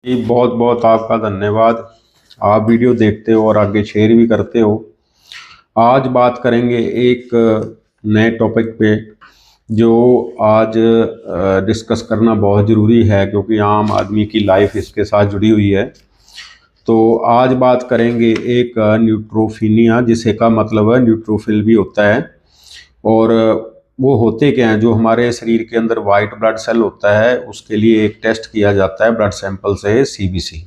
जी, बहुत बहुत आपका धन्यवाद। आप वीडियो देखते हो और आगे शेयर भी करते हो। आज बात करेंगे एक नए टॉपिक पे जो आज डिस्कस करना बहुत ज़रूरी है, क्योंकि आम आदमी की लाइफ इसके साथ जुड़ी हुई है। तो आज बात करेंगे एक न्यूट्रोफिनिया, जिसे का मतलब है न्यूट्रोफिल भी होता है। और वो होते क्या हैं, जो हमारे शरीर के अंदर वाइट ब्लड सेल होता है उसके लिए एक टेस्ट किया जाता है ब्लड सैंपल से, सीबीसी।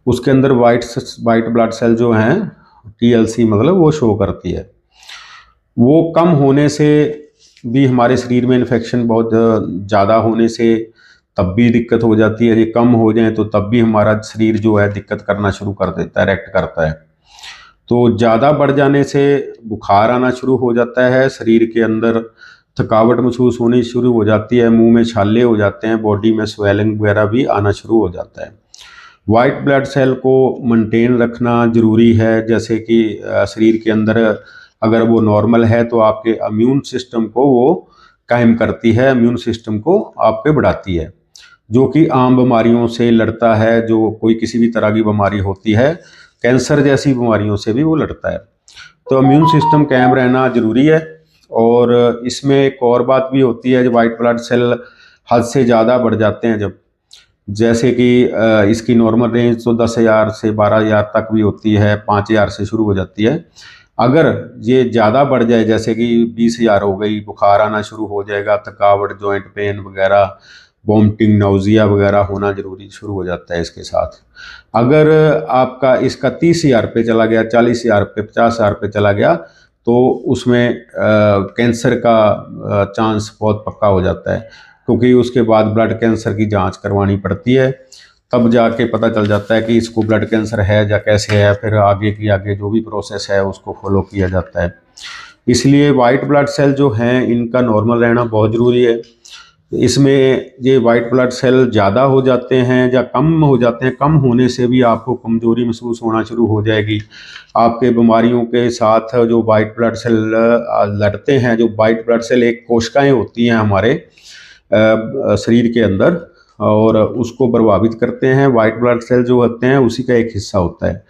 उसके अंदर वाइट ब्लड सेल जो हैं, टीएलसी मतलब, वो शो करती है। वो कम होने से भी हमारे शरीर में इन्फेक्शन बहुत ज़्यादा होने से तब भी दिक्कत हो जाती है। ये कम हो जाए तो तब भी हमारा शरीर जो है दिक्कत करना शुरू कर देता है, रिएक्ट करता है। तो ज़्यादा बढ़ जाने से बुखार आना शुरू हो जाता है, शरीर के अंदर थकावट महसूस होनी शुरू हो जाती है, मुंह में छाले हो जाते हैं, बॉडी में स्वेलिंग वगैरह भी आना शुरू हो जाता है। वाइट ब्लड सेल को मेंटेन रखना ज़रूरी है, जैसे कि शरीर के अंदर अगर वो नॉर्मल है तो आपके इम्यून सिस्टम को वो कायम करती है, इम्यून सिस्टम को आप पे बढ़ाती है, जो कि आम बीमारियों से लड़ता है। जो कोई किसी भी तरह की बीमारी होती है, कैंसर जैसी बीमारियों से भी वो लड़ता है। तो इम्यून सिस्टम कायम रहना ज़रूरी है। और इसमें एक और बात भी होती है, जब वाइट ब्लड सेल हद से ज़्यादा बढ़ जाते हैं, जब जैसे कि इसकी नॉर्मल रेंज तो 10,000 से 12,000 तक भी होती है, 5,000 से शुरू हो जाती है। अगर ये ज़्यादा बढ़ जाए, जैसे कि 20,000 हो गई, बुखार आना शुरू हो जाएगा, थकावट, जॉइंट पेन वगैरह, वॉमिटिंग, नाउजिया वगैरह होना जरूरी शुरू हो जाता है इसके साथ। अगर आपका इसका 30,000 पे चला गया, 40,000 पे, 50,000 पे चला गया, तो उसमें कैंसर का चांस बहुत पक्का हो जाता है, क्योंकि उसके बाद ब्लड कैंसर की जांच करवानी पड़ती है। तब जाके पता चल जाता है कि इसको ब्लड कैंसर है या कैसे है, फिर आगे जो भी प्रोसेस है उसको फॉलो किया जाता है। इसलिए वाइट ब्लड सेल जो हैं, इनका नॉर्मल रहना बहुत ज़रूरी है। इसमें ये वाइट ब्लड सेल ज़्यादा हो जाते हैं या कम हो जाते हैं, कम होने से भी आपको कमज़ोरी महसूस होना शुरू हो जाएगी। आपके बीमारियों के साथ जो वाइट ब्लड सेल लड़ते हैं, जो वाइट ब्लड सेल एक कोशिकाएं होती हैं हमारे शरीर के अंदर, और उसको प्रभावित करते हैं। वाइट ब्लड सेल जो होते हैं उसी का एक हिस्सा होता है।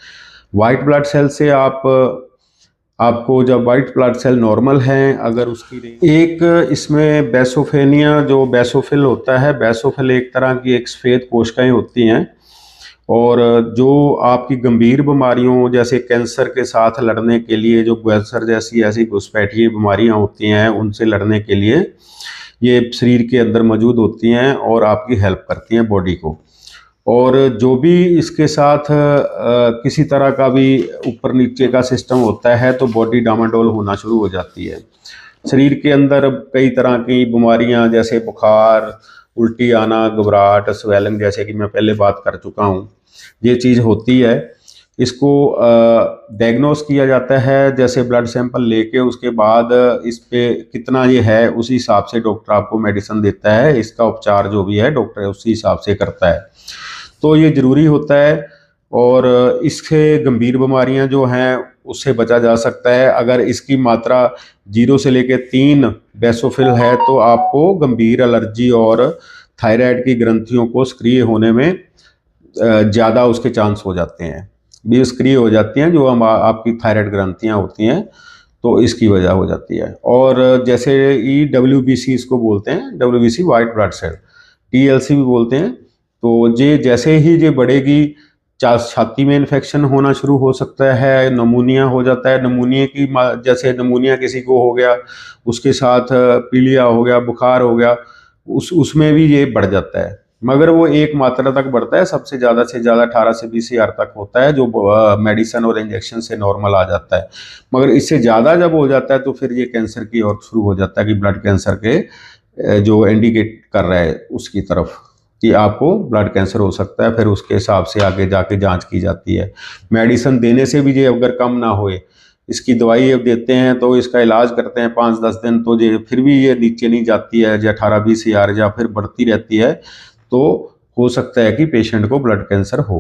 वाइट ब्लड सेल से आपको जब वाइट ब्लड सेल नॉर्मल हैं, अगर उसकी एक इसमें बेसोफेनिया, जो बेसोफिल होता है, बेसोफिल एक तरह की एक सफ़ेद कोशिकाएं होती हैं। और जो आपकी गंभीर बीमारियों जैसे कैंसर के साथ लड़ने के लिए, जो कैंसर जैसी ऐसी घुसपैठिए बीमारियां होती हैं, उनसे लड़ने के लिए ये शरीर के अंदर मौजूद होती हैं और आपकी हेल्प करती हैं बॉडी को। और जो भी इसके साथ किसी तरह का भी ऊपर नीचे का सिस्टम होता है, तो बॉडी डामाडोल होना शुरू हो जाती है। शरीर के अंदर कई तरह की बीमारियां, जैसे बुखार, उल्टी आना, घबराहट, स्वेलिंग, जैसे कि मैं पहले बात कर चुका हूँ, ये चीज़ होती है। इसको डायग्नोस किया जाता है, जैसे ब्लड सैंपल लेके उसके बाद इस पे कितना ये है, उसी हिसाब से डॉक्टर आपको मेडिसिन देता है। इसका उपचार जो भी है डॉक्टर उसी हिसाब से करता है। तो ये ज़रूरी होता है। और इससे गंभीर बीमारियां जो हैं उससे बचा जा सकता है। अगर इसकी मात्रा 0 से लेकर 3 बेसोफिल है, तो आपको गंभीर एलर्जी और थायराइड की ग्रंथियों को सक्रिय होने में ज़्यादा उसके चांस हो जाते हैं, भी सक्रिय हो जाती हैं, जो हम आपकी थायराइड ग्रंथियां होती हैं, तो इसकी वजह हो जाती है। और जैसे WBC इसको बोलते हैं, WBC white blood cell, TLC भी बोलते हैं। तो ये जैसे ही ये बढ़ेगी, छाती में इन्फेक्शन होना शुरू हो सकता है, नमूनिया हो जाता है। नमूनिया की जैसे नमूनिया किसी को हो गया, उसके साथ पीलिया हो गया, बुखार हो गया, उसमें भी ये बढ़ जाता है। मगर वो एक मात्रा तक बढ़ता है, सबसे ज़्यादा से ज़्यादा 18 से 20,000 तक होता है, जो मेडिसिन और इंजेक्शन से नॉर्मल आ जाता है। मगर इससे ज़्यादा जब हो जाता है तो फिर ये कैंसर की ओर शुरू हो जाता है, कि ब्लड कैंसर के जो इंडिकेट कर रहा है उसकी तरफ, कि आपको ब्लड कैंसर हो सकता है। फिर उसके हिसाब से आगे जाके जांच की जाती है। मेडिसिन देने से भी ये अगर कम ना होए, इसकी दवाई अब देते हैं तो इसका इलाज करते हैं 5-10 दिन, तो ये फिर भी ये नीचे नहीं जाती है, या 18-20,000 या फिर बढ़ती रहती है, तो हो सकता है कि पेशेंट को ब्लड कैंसर हो।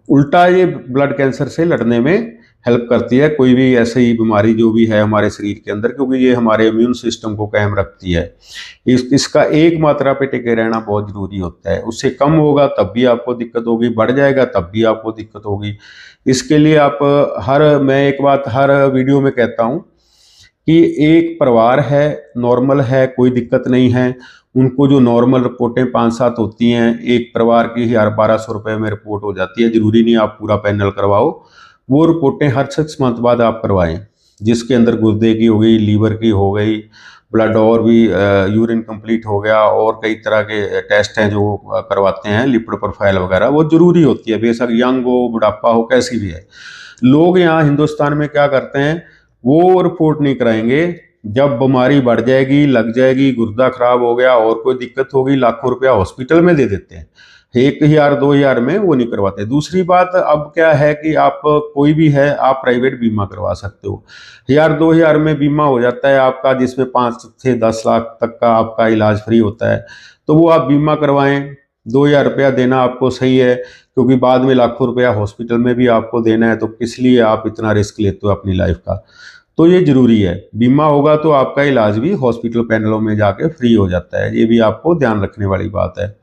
उल्टा ये ब्लड कैंसर से लड़ने में हेल्प करती है कोई भी ऐसी बीमारी जो भी है हमारे शरीर के अंदर, क्योंकि ये हमारे इम्यून सिस्टम को कायम रखती है। इसका एक मात्रा पे टिके रहना बहुत ज़रूरी होता है। उससे कम होगा तब भी आपको दिक्कत होगी, बढ़ जाएगा तब भी आपको दिक्कत होगी। इसके लिए आप मैं एक बात हर वीडियो में कहता हूँ कि एक परिवार है, नॉर्मल है, कोई दिक्कत नहीं है, उनको जो नॉर्मल रिपोर्टें 5-7 होती हैं, एक परिवार की 1000-1200 रुपये में रिपोर्ट हो जाती है। ज़रूरी नहीं आप पूरा पैनल करवाओ, वो रिपोर्टें हर 6 मंथ बाद आप करवाएं, जिसके अंदर गुर्दे की हो गई, लीवर की हो गई, ब्लड और भी यूरिन कंप्लीट हो गया, और कई तरह के टेस्ट हैं जो करवाते हैं, लिपिड प्रोफाइल वगैरह, वो ज़रूरी होती है, बेशक यंग हो, बुढ़ापा हो, कैसी भी है। लोग यहाँ हिंदुस्तान में क्या करते हैं, वो रिपोर्ट नहीं कराएंगे, जब बीमारी बढ़ जाएगी, लग जाएगी, गुर्दा खराब हो गया और कोई दिक्कत होगी, लाखों रुपया हॉस्पिटल में दे देते हैं, 1000-2000 में वो नहीं करवाते। दूसरी बात अब क्या है कि आप कोई भी है, आप प्राइवेट बीमा करवा सकते हो, 1000-2000 में बीमा हो जाता है आपका, जिसमें 5 से 10 लाख तक का आपका इलाज फ्री होता है। तो वो आप बीमा करवाएं, 2000 रुपया देना आपको सही है, क्योंकि बाद में लाखों रुपया हॉस्पिटल में भी आपको देना है, तो किस लिए आप इतना रिस्क लेते हो अपनी लाइफ का। तो ये जरूरी है, बीमा होगा तो आपका इलाज भी हॉस्पिटल पैनलों में जाके फ्री हो जाता है, ये भी आपको ध्यान रखने वाली बात है।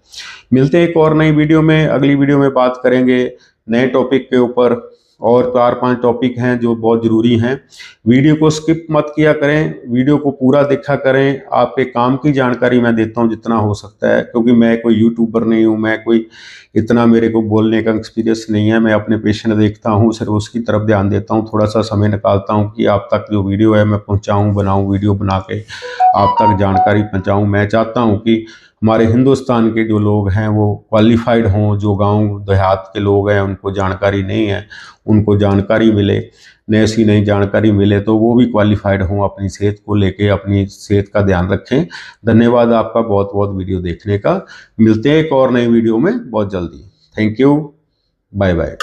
मिलते हैं एक और नई वीडियो में, अगली वीडियो में बात करेंगे नए टॉपिक के ऊपर, और 4-5 टॉपिक हैं जो बहुत ज़रूरी हैं। वीडियो को स्किप मत किया करें, वीडियो को पूरा देखा करें। आपके काम की जानकारी मैं देता हूं जितना हो सकता है, क्योंकि मैं कोई यूट्यूबर नहीं हूं, मैं कोई इतना मेरे को बोलने का एक्सपीरियंस नहीं है। मैं अपने पेशेंट देखता हूं, सिर्फ उसकी तरफ ध्यान देता हूं, थोड़ा सा समय निकालता हूं कि आप तक जो वीडियो है मैं पहुँचाऊँ, बनाऊँ, वीडियो बना के आप तक जानकारी पहुँचाऊँ। मैं चाहता हूँ कि हमारे हिंदुस्तान के जो लोग हैं वो क्वालिफाइड हों, जो गांव देहात के लोग हैं उनको जानकारी नहीं है, उनको जानकारी मिले, ऐसी नई जानकारी मिले तो वो भी क्वालिफाइड हों, अपनी सेहत को लेके अपनी सेहत का ध्यान रखें। धन्यवाद आपका बहुत बहुत वीडियो देखने का। मिलते हैं एक और नई वीडियो में बहुत जल्दी। Thank you, bye bye.